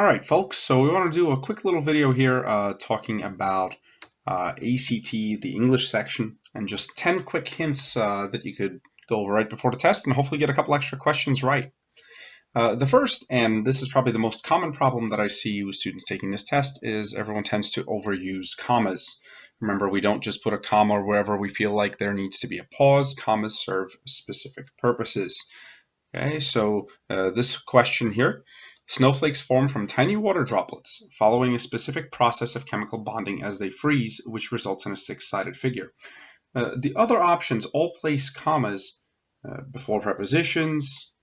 All right, folks, so we want to do a quick little video here talking about ACT, the English section, and just 10 quick hints that you could go over right before the test and hopefully get a couple extra questions right. The first, and this is probably the most common problem that I see with students taking this test, is everyone tends to overuse commas. Remember, we don't just put a comma wherever we feel like there needs to be a pause. Commas serve specific purposes. Okay, so this question here. Snowflakes form from tiny water droplets following a specific process of chemical bonding as they freeze, which results in a six-sided figure. The other options all place commas before prepositions,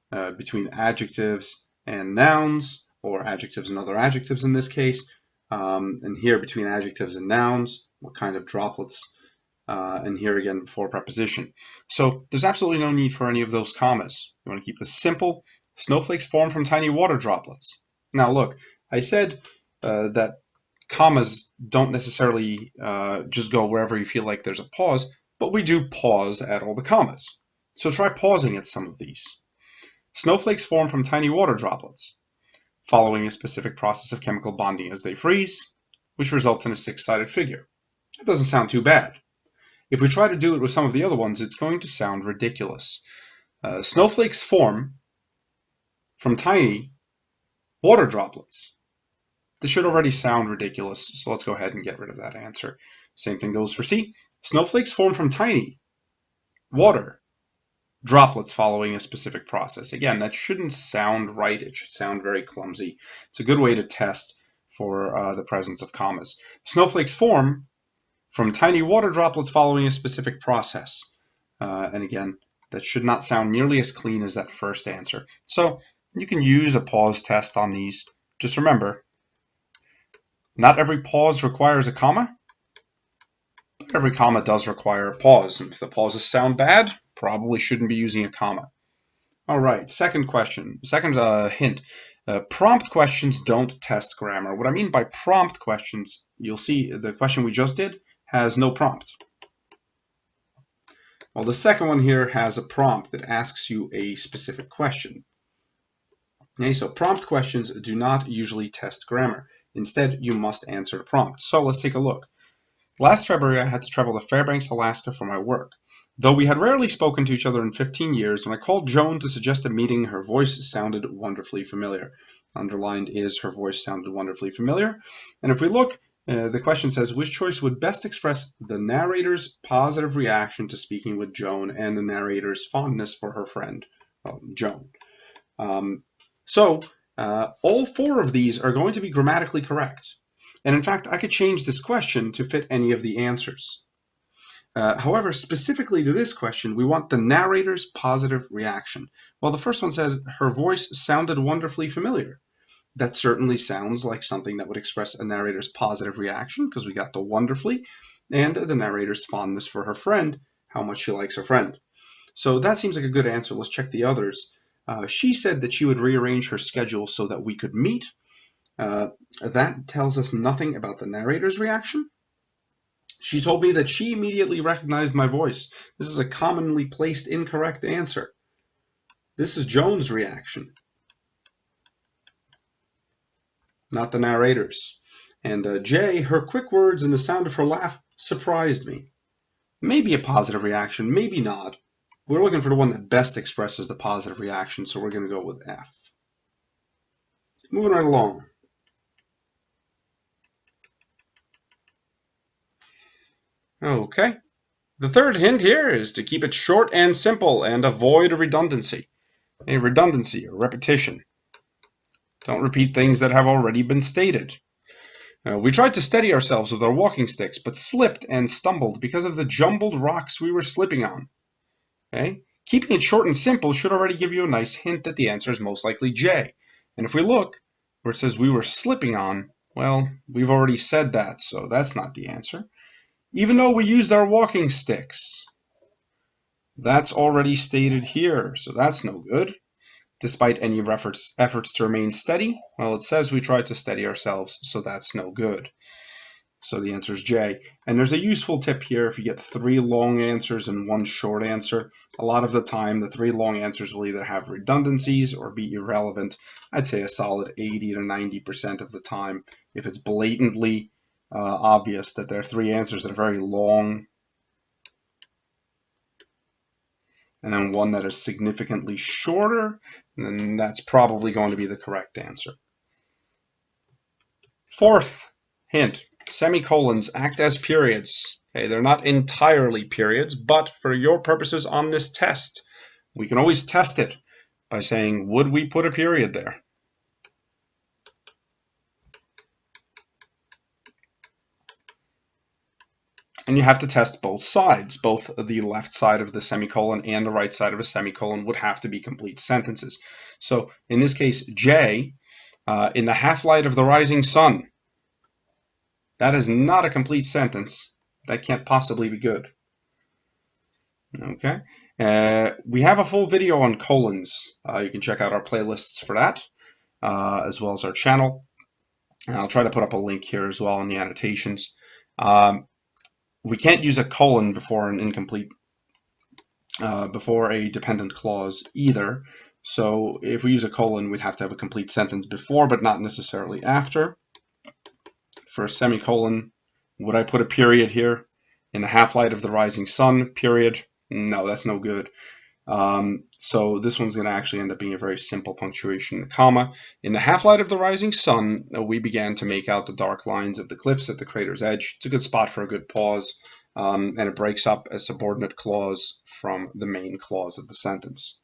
between adjectives and nouns, or adjectives and other adjectives in this case, and here between adjectives and nouns, what kind of droplets, and here again before preposition. So there's absolutely no need for any of those commas. You want to keep this simple. Snowflakes form from tiny water droplets. Now look, I said that commas don't necessarily just go wherever you feel like there's a pause, but we do pause at all the commas. So try pausing at some of these. Snowflakes form from tiny water droplets, following a specific process of chemical bonding as they freeze, which results in a six-sided figure. That doesn't sound too bad. If we try to do it with some of the other ones, it's going to sound ridiculous. Snowflakes form from tiny water droplets. This should already sound ridiculous, so let's go ahead and get rid of that answer. Same thing goes for C. Snowflakes form from tiny water droplets following a specific process. Again, that shouldn't sound right. It should sound very clumsy. It's a good way to test for the presence of commas. Snowflakes form from tiny water droplets following a specific process. And again, that should not sound nearly as clean as that first answer. So you can use a pause test on these. Just remember, not every pause requires a comma, but every comma does require a pause. And if the pauses sound bad, probably shouldn't be using a comma. All right, second hint. Prompt questions don't test grammar. What I mean by prompt questions, you'll see the question we just did has no prompt. Well, the second one here has a prompt that asks you a specific question. Okay, so prompt questions do not usually test grammar. Instead, you must answer the prompt. So let's take a look. Last February, I had to travel to Fairbanks, Alaska for my work. Though we had rarely spoken to each other in 15 years, when I called Joan to suggest a meeting, her voice sounded wonderfully familiar. Underlined is her voice sounded wonderfully familiar. And if we look, the question says, which choice would best express the narrator's positive reaction to speaking with Joan and the narrator's fondness for her friend, Joan? So all four of these are going to be grammatically correct. And in fact, I could change this question to fit any of the answers. However, specifically to this question, we want the narrator's positive reaction. Well, the first one said her voice sounded wonderfully familiar. That certainly sounds like something that would express a narrator's positive reaction because we got the wonderfully, and the narrator's fondness for her friend, how much she likes her friend. So that seems like a good answer. Let's check the others. She said that she would rearrange her schedule so that we could meet. That tells us nothing about the narrator's reaction. She told me that she immediately recognized my voice. This is a commonly placed incorrect answer. This is Joan's reaction, not the narrator's. And J, her quick words and the sound of her laugh surprised me. Maybe a positive reaction, maybe not. We're looking for the one that best expresses the positive reaction, so we're going to go with F. Moving right along. Okay. The third hint here is to keep it short and simple and avoid redundancy. A redundancy, or repetition. Don't repeat things that have already been stated. We tried to steady ourselves with our walking sticks, but slipped and stumbled because of the jumbled rocks we were slipping on. Okay? Keeping it short and simple should already give you a nice hint that the answer is most likely J. And if we look where it says we were slipping on, well, we've already said that, so that's not the answer. Even though we used our walking sticks, that's already stated here, so that's no good. Despite any efforts to remain steady, well, it says we tried to steady ourselves, so that's no good. So the answer is J. And there's a useful tip here. If you get 3 long answers and 1 short answer, a lot of the time the 3 long answers will either have redundancies or be irrelevant. I'd say a solid 80 to 90% of the time. If it's blatantly obvious that there are 3 answers that are very long, and then one that is significantly shorter, then that's probably going to be the correct answer. Fourth hint, semicolons act as periods. Okay, they're not entirely periods, but for your purposes on this test, we can always test it by saying, would we put a period there? And you have to test both sides. Both the left side of the semicolon and the right side of a semicolon would have to be complete sentences. So in this case, J, in the half-light of the rising sun. That is not a complete sentence. That can't possibly be good. Okay. We have a full video on colons. You can check out our playlists for that, as well as our channel. And I'll try to put up a link here as well in the annotations. We can't use a colon before an incomplete, before a dependent clause either. So if we use a colon, we'd have to have a complete sentence before, but not necessarily after. For a semicolon, would I put a period here? In the half-light of the rising sun, period. No, that's no good. So this one's going to actually end up being a very simple punctuation, a comma. In the half-light of the rising sun, we began to make out the dark lines of the cliffs at the crater's edge. It's a good spot for a good pause, and it breaks up a subordinate clause from the main clause of the sentence.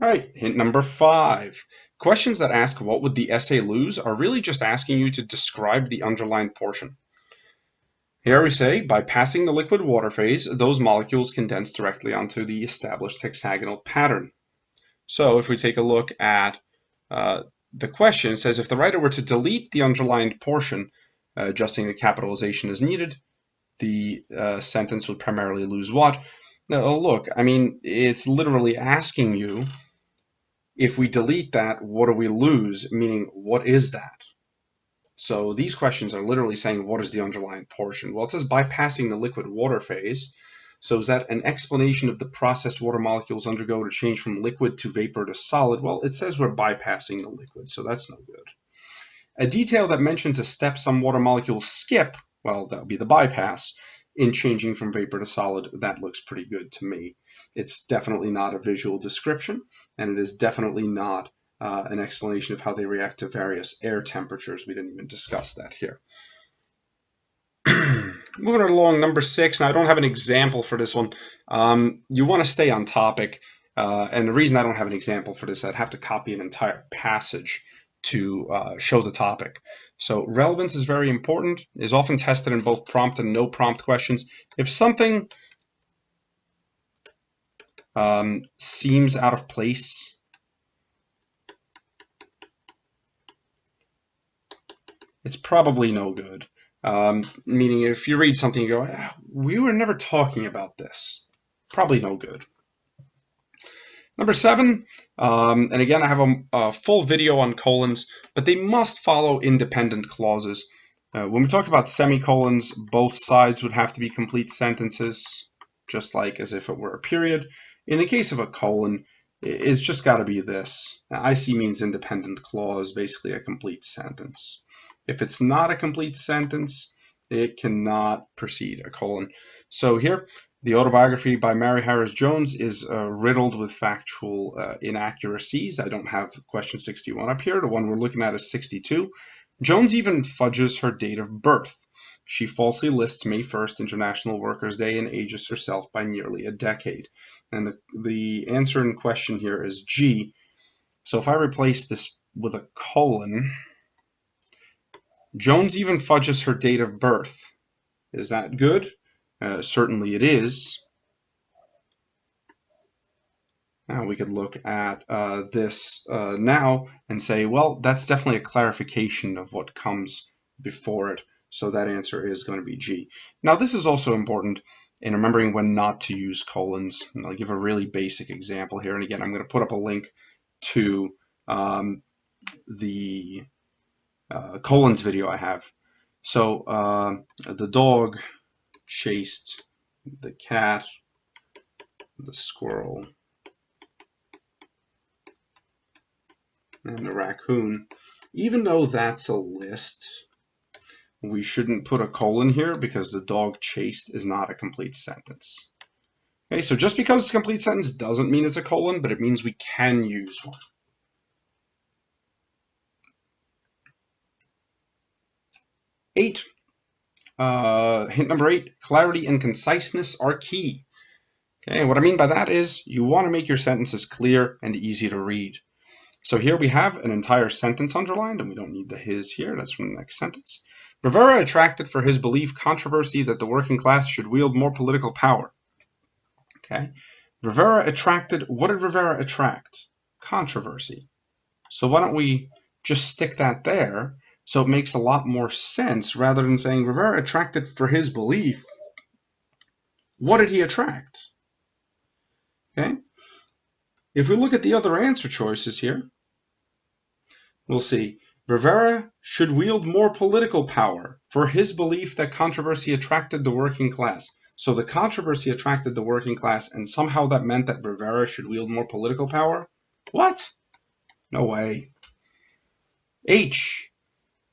All right, hint number 5. Questions that ask what would the essay lose are really just asking you to describe the underlined portion. Here we say, by passing the liquid water phase, those molecules condense directly onto the established hexagonal pattern. So if we take a look at the question, it says if the writer were to delete the underlined portion, adjusting the capitalization as needed, the sentence would primarily lose what? Now, look, I mean, it's literally asking you, if we delete that, what do we lose? Meaning, what is that? So these questions are literally saying, what is the underlying portion? Well, it says bypassing the liquid water phase. So is that an explanation of the process water molecules undergo to change from liquid to vapor to solid? Well, it says we're bypassing the liquid, so that's no good. A detail that mentions a step some water molecules skip, well, that would be the bypass, in changing from vapor to solid. That looks pretty good to me. It's definitely not a visual description, and it is definitely not an explanation of how they react to various air temperatures. We didn't even discuss that here. Moving right along, number 6. Now, I don't have an example for this one. You want to stay on topic, and the reason I don't have an example for this, I'd have to copy an entire passage to show the topic. So relevance is very important, is often tested in both prompt and no prompt questions. If something seems out of place, it's probably no good. Meaning if you read something, you go, we were never talking about this. Probably no good. Number 7, and again, I have a full video on colons, but they must follow independent clauses. When we talked about semicolons, both sides would have to be complete sentences, just like as if it were a period. In the case of a colon, it's just got to be this. Now, IC means independent clause, basically a complete sentence. If it's not a complete sentence, it cannot precede a colon. So here, the autobiography by Mary Harris Jones is riddled with factual inaccuracies. I don't have question 61 up here. The one we're looking at is 62. Jones even fudges her date of birth. She falsely lists May 1st, International Workers' Day, and ages herself by nearly a decade. And the answer in question here is G. So if I replace this with a colon, Jones even fudges her date of birth. Is that good? Certainly it is. Now we could look at this now and say, well, that's definitely a clarification of what comes before it. So that answer is going to be G. Now this is also important in remembering when not to use colons. And I'll give a really basic example here. And again, I'm going to put up a link to the colons video I have. So the dog chased the cat, the squirrel, and the raccoon. Even though that's a list, we shouldn't put a colon here because the dog chased is not a complete sentence. Okay, so just because it's a complete sentence doesn't mean it's a colon, but it means we can use one. 8. Hint number 8, clarity and conciseness are key. Okay, what I mean by that is you want to make your sentences clear and easy to read. So here we have an entire sentence underlined, and we don't need the his here. That's from the next sentence. Rivera attracted for his belief controversy that the working class should wield more political power. Okay, Rivera attracted, what did Rivera attract? Controversy. So why don't we just stick that there so it makes a lot more sense rather than saying Rivera attracted for his belief. What did he attract? Okay, if we look at the other answer choices here, we'll see Rivera should wield more political power for his belief that controversy attracted the working class. So the controversy attracted the working class, and somehow that meant that Rivera should wield more political power? What? No way. H.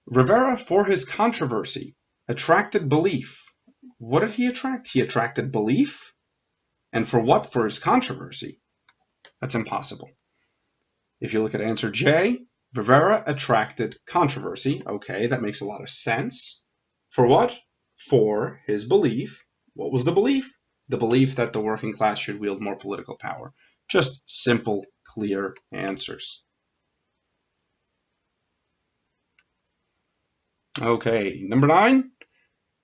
Rivera, for his controversy, attracted belief. What did he attract? He attracted belief? And for what? For his controversy. That's impossible. If you look at answer J, Rivera attracted controversy. Okay, that makes a lot of sense. For what? For his belief. What was the belief? The belief that the working class should wield more political power. Just simple, clear answers. Okay, number 9.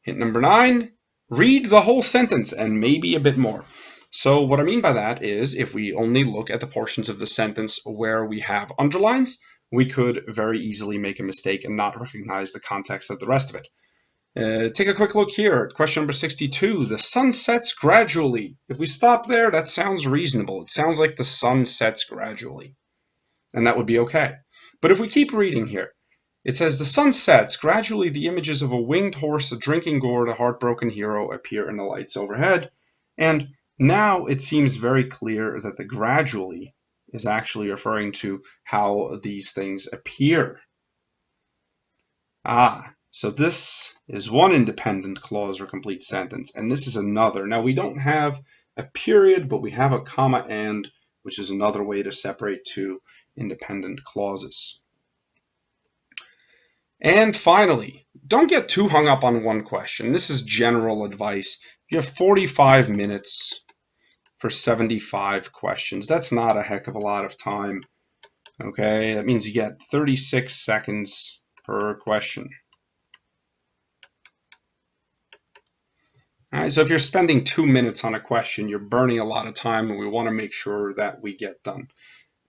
Hint number 9, read the whole sentence and maybe a bit more. So what I mean by that is if we only look at the portions of the sentence where we have underlines, we could very easily make a mistake and not recognize the context of the rest of it. Take a quick look here at question number 62. The sun sets gradually. If we stop there, that sounds reasonable. It sounds like the sun sets gradually, and that would be okay. But if we keep reading here, it says, the sun sets. Gradually the images of a winged horse, a drinking gourd, a heartbroken hero appear in the lights overhead. And now it seems very clear that the gradually is actually referring to how these things appear. So this is one independent clause or complete sentence, and this is another. Now we don't have a period, but we have a comma and, which is another way to separate two independent clauses. And finally, don't get too hung up on one question. This is general advice. You have 45 minutes for 75 questions. That's not a heck of a lot of time. Okay, that means you get 36 seconds per question. All right, so if you're spending 2 minutes on a question, you're burning a lot of time, and we want to make sure that we get done.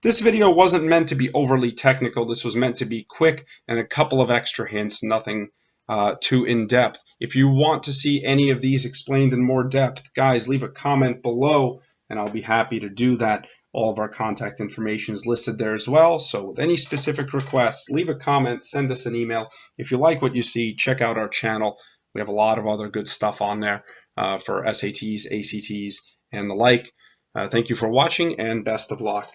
This video wasn't meant to be overly technical. This was meant to be quick and a couple of extra hints, nothing too in-depth. If you want to see any of these explained in more depth, guys, leave a comment below, and I'll be happy to do that. All of our contact information is listed there as well. So with any specific requests, leave a comment, send us an email. If you like what you see, check out our channel. We have a lot of other good stuff on there for SATs, ACTs, and the like. Thank you for watching, and best of luck.